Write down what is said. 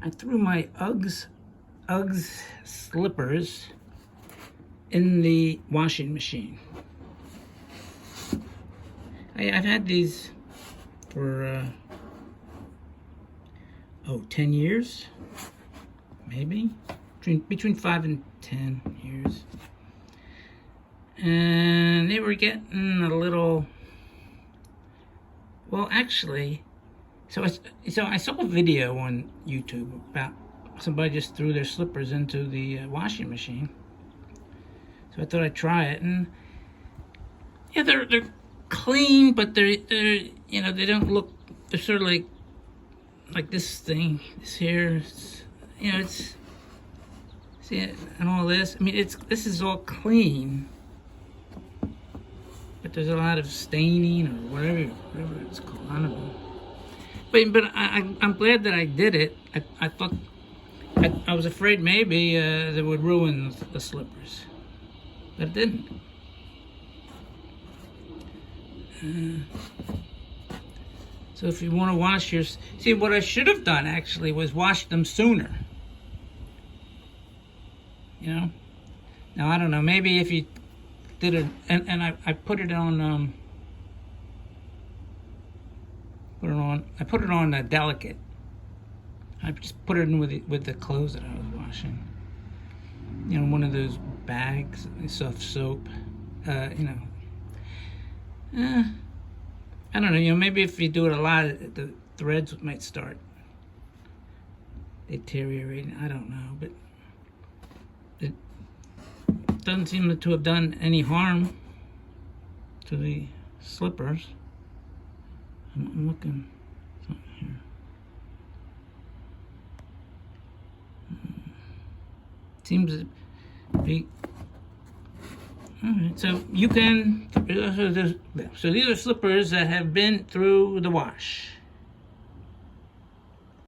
I threw my Uggs slippers in the washing machine. I've had these for 10 years, maybe between 5 and 10 years, and they were getting a little, well, actually, so I saw a video on YouTube about somebody just threw their slippers into the washing machine. So I thought I'd try it, and yeah, they're clean, but they're you know, they don't look, they're sort of like this thing, this here, you know, it's, see it, and all this. I mean, this is all clean, but there's a lot of staining or whatever it's called. I don't know. But I'm glad that I did it. I thought I was afraid maybe they would ruin the slippers, but it didn't. So if you want to wash your, see, what I should have done actually was wash them sooner. You know. Now I don't know. Maybe if you did it, and I put it on. I put it on delicate. I just put it in with the clothes that I was washing. You know, one of those bags, soft soap. You know. I don't know. You know, maybe if you do it a lot, the threads might start deteriorating. I don't know, but it doesn't seem to have done any harm to the slippers. I'm looking something here. Seems to be. Alright, so you can. So these are slippers that have been through the wash.